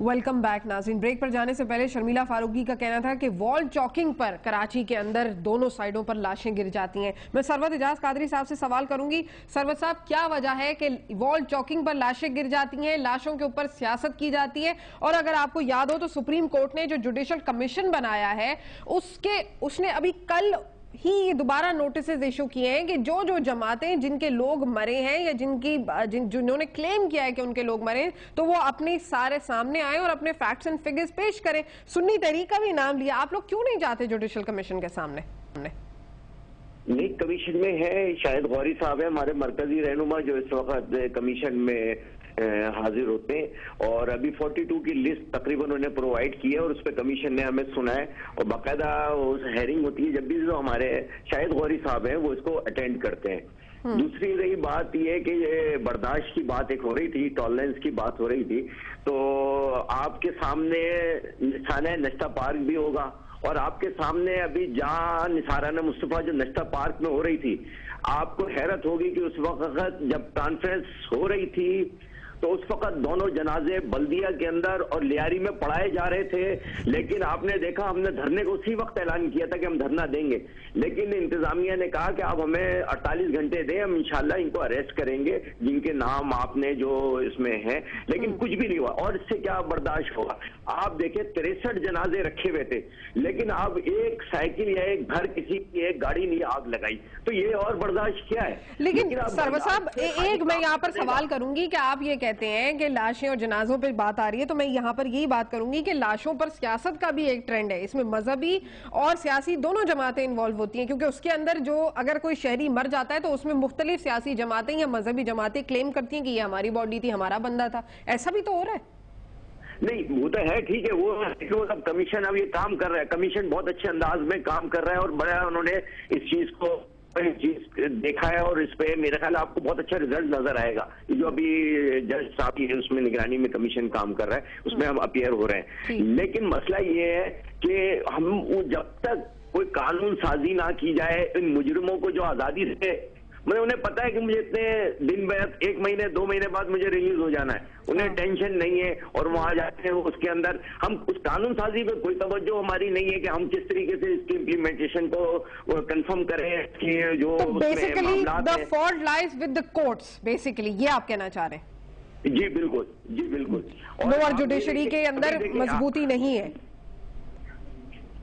Welcome back नाज़रीन। Break पर जाने से पहले शर्मिला फारूकी का कहना था कि वॉल चॉकिंग पर कराची के अंदर दोनों साइडों पर लाशें गिर जाती हैं। मैं सरवत इजाज कादरी साहब से सवाल करूंगी। सरवत साहब, क्या वजह है कि वॉल चॉकिंग पर लाशें गिर जाती हैं, लाशों के ऊपर सियासत की जाती है? और अगर आपको याद हो तो सुप्रीम कोर्ट ने जो जुडिशल कमीशन बनाया है उसने अभी कल ही ये दोबारा नोटिस इशू किए हैं कि जो जो जमातें जिनके लोग मरे हैं या जिन्होंने क्लेम किया है कि उनके लोग मरे हैं, तो वो अपने सारे सामने आए और अपने फैक्ट्स एंड फिगर्स पेश करें। सुन्नी तहरीक का भी नाम लिया। आप लोग क्यों नहीं जाते जुडिशल कमीशन के सामने? नहीं, कमीशन में है शायद गौरी साहब है हमारे मरकजी रहनुमा जो इस वक्त कमीशन में हाजिर होते हैं, और अभी 42 की लिस्ट तकरीबन उन्होंने प्रोवाइड की है और उस पर कमीशन ने हमें सुना है और बाकायदा उस हेयरिंग होती है जब भी जो हमारे शायद गौरी साहब हैं वो इसको अटेंड करते हैं। दूसरी रही बात यह कि ये बर्दाश्त की बात एक हो रही थी, टॉलरेंस की बात हो रही थी, तो आपके सामने निशाना नश्ता पार्क भी होगा और आपके सामने अभी जहां निसाराना मुस्तफा जो नश्ता पार्क में हो रही थी, आपको हैरत होगी कि उस वक्त जब कॉन्फ्रेंस हो रही थी तो उस वक्त दोनों जनाजे बल्दिया के अंदर और लियारी में पढ़ाए जा रहे थे। लेकिन आपने देखा हमने धरने को उसी वक्त ऐलान किया था कि हम धरना देंगे, लेकिन इंतजामिया ने कहा कि आप हमें 48 घंटे दें, हम इंशाल्लाह इनको अरेस्ट करेंगे जिनके नाम आपने जो इसमें हैं, लेकिन कुछ भी नहीं हुआ। और इससे क्या बर्दाश्त होगा? आप देखें 63 जनाजे रखे हुए थे, लेकिन अब एक साइकिल या एक घर किसी की एक गाड़ी नहीं आग लगाई, तो ये और बर्दाश्त क्या है? लेकिन सरवर साहब, एक मैं यहाँ पर सवाल करूंगी कि आप ये कहते हैं कि लाशें और जनाजों पर बात आ रही है, तो मैं यहाँ पर यही बात करूंगी कि लाशों पर सियासत का भी एक ट्रेंड है। इसमें मजहबी और सियासी दोनों जमातें इन्वॉल्व होती हैं, क्योंकि उसके अंदर जो अगर कोई शहरी मर जाता है तो उसमें मुख्तलिफ सियासी जमातें या मजहबी जमातें क्लेम करती हैं कि ये हमारी बॉडी थी, हमारा बंदा था। ऐसा भी तो हो रहा है। नहीं, वो तो है, ठीक है, वो अब कमीशन अब ये काम कर रहा है, कमीशन बहुत अच्छे अंदाज में काम कर रहा है और बड़ा उन्होंने इस चीज को देखा है और इस पे मेरा ख्याल आपको बहुत अच्छा रिजल्ट नजर आएगा। जो अभी जज साहब की उसमें निगरानी में कमीशन काम कर रहा है उसमें हम अपीयर हो रहे हैं। लेकिन मसला ये है कि हम जब तक कोई कानून साजी ना की जाए, इन मुजरिमों को जो आजादी से, मतलब उन्हें पता है कि मुझे इतने दिन बाद, 1 महीने 2 महीने बाद मुझे रिलीज हो जाना है, उन्हें टेंशन नहीं है और वहां जाते हैं उसके अंदर हम उस कानून साजी पे कोई तवज्जो हमारी नहीं है कि हम किस तरीके से इसकी इम्प्लीमेंटेशन को कंफर्म करें कि जो basically the fault lies with the courts, basically ये आप कहना चाह रहे हैं? जी बिल्कुल, जी बिल्कुल। लोअर जुडिशरी के अंदर मजबूती नहीं है।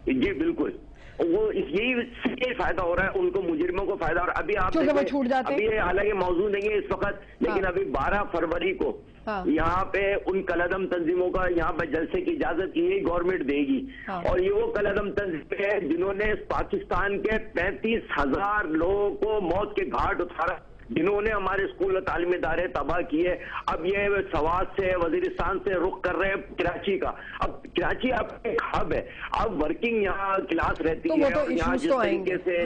जी बिल्कुल, वो यही फायदा हो रहा है उनको, मुजरिमों को फायदा। और अभी आप वो छूट जाते हैं। अभी हालांकि मौजूद नहीं है इस वक्त, लेकिन अभी 12 फरवरी को यहाँ पे उन कलदम तंजीमों का यहाँ पे जलसे की इजाजत की गवर्नमेंट देगी। और ये वो कलदम तंजीम है जिन्होंने पाकिस्तान के 35,000 लोगों को मौत के घाट उतारा, जिन्होंने हमारे स्कूल और तालीमी इदारे तबाह किए। अब ये सवात से, वजीरिस्तान से रुख कर रहे हैं कराची का। अब कराची आपके हब है, अब वर्किंग यहाँ क्लास रहती है और यहाँ जिस तरीके से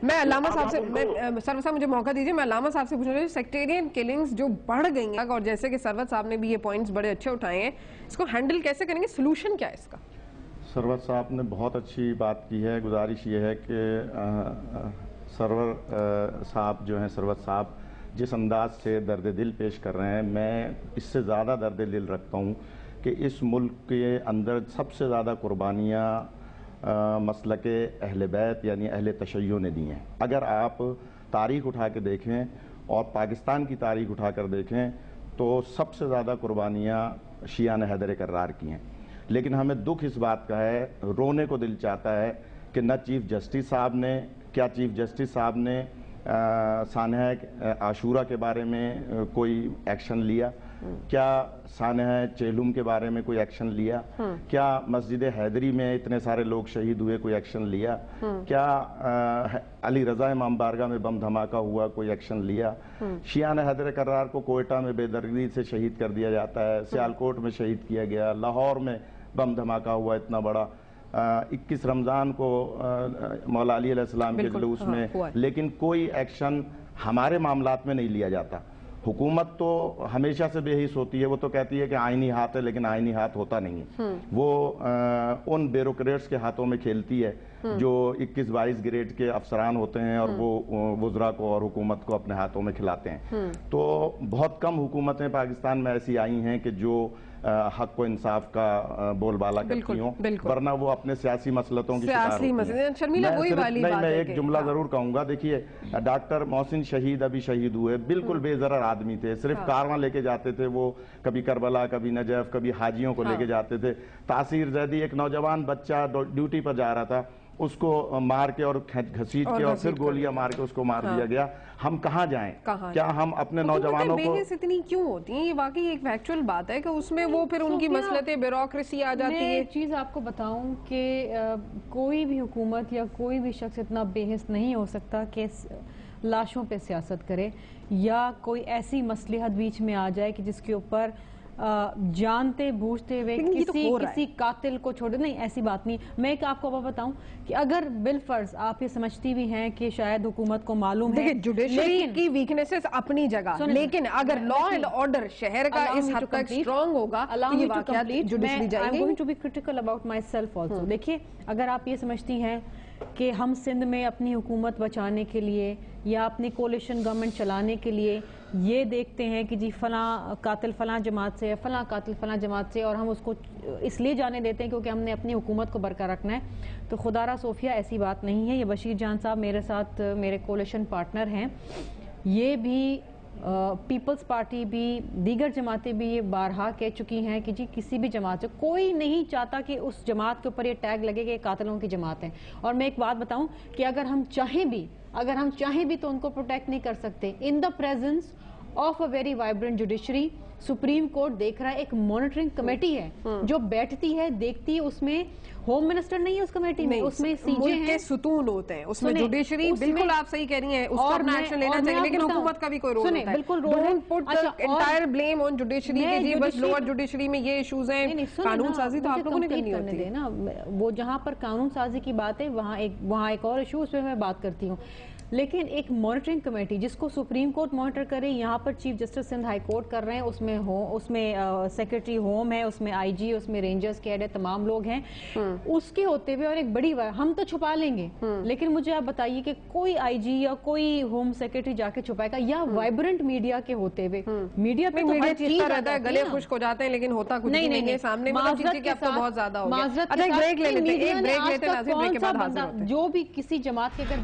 मैं अल्लामा साहब से, सरवत साहब मुझे मौका दीजिए, मैं अल्लामा साहब से पूछना चाहिए, सेक्टेरियन किलिंग्स जो बढ़ गई हैं और जैसे कि सरवत साहब ने भी ये पॉइंट्स बड़े अच्छे उठाए हैं, इसको हैंडल कैसे करेंगे? सोल्यूशन क्या है इसका? सरवत साहब ने बहुत अच्छी बात की है। गुजारिश ये है कि सरवर साहब जो हैं, सरवत साहब जिस अंदाज से दर्द दिल पेश कर रहे हैं, मैं इससे ज़्यादा दर्द दिल रखता हूँ कि इस मुल्क के अंदर सबसे ज़्यादा कुर्बानियाँ मसलके अहले बैत यानी अहले तशय्यो ने दी हैं। अगर आप तारीख़ उठा के देखें और पाकिस्तान की तारीख़ उठा कर देखें तो सबसे ज़्यादा कुर्बानियाँ शियान हैदर कर्रार की हैं। लेकिन हमें दुख इस बात का है, रोने को दिल चाहता है कि न चीफ जस्टिस साहब ने, क्या चीफ जस्टिस साहब ने सानह आशूरा के बारे में कोई एक्शन लिया? क्या सानह चेलुम के बारे में कोई एक्शन लिया? क्या मस्जिद हैदरी में इतने सारे लोग शहीद हुए, कोई एक्शन लिया? क्या अली रजा इमाम बारगाह में बम धमाका हुआ, कोई एक्शन लिया? शियान हैदर कर्रार को कोयटा में बेदर्दी से शहीद कर दिया जाता है, सियालकोट में शहीद किया गया, लाहौर में बम धमाका हुआ इतना बड़ा, 21 रमज़ान को मौला अली अलैहिस्सलाम के जुलूस में, लेकिन कोई एक्शन हमारे मामलात में नहीं लिया जाता। हुकूमत तो हमेशा से बेहिस होती है, वो तो कहती है कि आईनी हाथ है, लेकिन आईनी हाथ होता नहीं है। वो उन ब्यूरोक्रेट्स के हाथों में खेलती है जो 21-22 ग्रेड के अफसरान होते हैं और वो वुज़रा को और हुकूमत को अपने हाथों में खिलाते हैं। तो बहुत कम हुकूमतें पाकिस्तान में ऐसी आई हैं कि जो हक व इंसाफ का बोलबाला करती हों, वरना वो अपने सियासी मसलतों की शिकार होती हैं। शर्मिला वही वाली बात है। मैं एक जुमला जरूर कहूंगा, देखिए डॉक्टर मोहसिन शहीद अभी शहीद हुए, बिल्कुल बेजरर आदमी थे, सिर्फ कारवां लेके जाते थे वो, कभी करबला, कभी नजफ, कभी हाजियों को लेके जाते थे। तासीर जैदी एक नौजवान बच्चा ड्यूटी पर जा रहा था, उसको मार के और घसीट के और फिर गोलियां मार के उसको मार दिया गया। हम कहाँ जाएं? क्या हम अपने नौजवानों को इतनी क्यों होती है? ये वाकई एक फैक्चुअल बात है कि उसमें वो फिर उनकी मसलतें, ब्यूरोक्रेसी आ जाती है। एक चीज आपको बताऊं कि कोई भी हुकूमत या कोई भी शख्स इतना बेहिस नहीं हो सकता कि लाशों पे सियासत करे या कोई ऐसी मसलहत बीच में आ जाए कि जिसके ऊपर जानते बूझते हुए किसी कातिल को छोड़, नहीं ऐसी बात नहीं। मैं एक आपको बताऊं कि अगर बिलफर्ज आप ये समझती भी हैं कि शायद हुकूमत को मालूम है जुडिशरी की वीकनेसेस अपनी जगह, लेकिन अगर लॉ एंड ऑर्डर शहर का इस हद तक स्ट्रांग होगा तो ये वाकयात जुडिशरी जाएंगे। I am going to be critical about myself also. देखिए, अगर आप ये समझती हैं कि हम सिंध में अपनी हुकूमत बचाने के लिए या अपनी कोलिशन गवर्नमेंट चलाने के लिए ये देखते हैं कि जी फलां कातिल फलां जमात से है, फलां कातिल फलां जमात से, और हम उसको इसलिए जाने देते हैं क्योंकि हमने अपनी हुकूमत को बरकरार रखना है, तो खुदारा सोफिया ऐसी बात नहीं है। ये बशीर जान साहब मेरे साथ मेरे कोलिशन पार्टनर हैं, ये भी पीपल्स पार्टी भी, दीगर जमातें भी ये बारहा कह चुकी हैं कि जी किसी भी जमात से कोई नहीं चाहता कि उस जमात के ऊपर ये टैग लगे कि कातिलों की जमात है। और मैं एक बात बताऊं कि अगर हम चाहें भी तो उनको प्रोटेक्ट नहीं कर सकते। In the presence of a very vibrant judiciary, supreme court देख रहा है, एक मॉनिटरिंग कमेटी है जो बैठती है, देखती है, उसमें होम मिनिस्टर नहीं है उस कमेटी में, उसमें सीजे हैं, सुतून होते हैं उसमें जुडिशरी। बिल्कुल आप सही कह रही हैं, उसको अपना एक्शन लेना चाहिए, लेकिन हुकूमत का भी कोई रोल होता है। बिल्कुल रोल है। अच्छा, एंटायर ब्लेम ऑन जुडिशरी के जी बस लोअर जुडिशरी में ये इश्यूज हैं। कानून साजी तो आप लोगों ने करनी होती है ना, वो जहां पर कानून साजी की बात है वहां एक और इशू, उस पर मैं बात करती हूँ। लेकिन एक मॉनिटरिंग कमेटी जिसको सुप्रीम कोर्ट मॉनिटर करे, यहाँ पर chief justice Sindh high court कर रहे हैं, उसमें सेक्रेटरी होम है, उसमें आईजी, उसमें रेंजर्स के हेड है, तमाम लोग हैं। उसके होते हुए और एक बड़ी हम तो छुपा लेंगे, लेकिन मुझे आप बताइए कि कोई आईजी या कोई होम सेक्रेटरी जाके छुपाएगा, या वाइब्रेंट मीडिया के होते हुए? मीडिया पे मीडिया चीजता रहता है, गले खुश्क हो जाते हैं, लेकिन होता कुछ नहीं है सामने। बहुत ज्यादा हो गया। अच्छा, एक ब्रेक ले लेते हैं, नाज़रीन, ब्रेक के बाद हाजिर होते हैं। जो भी किसी जमात के अगर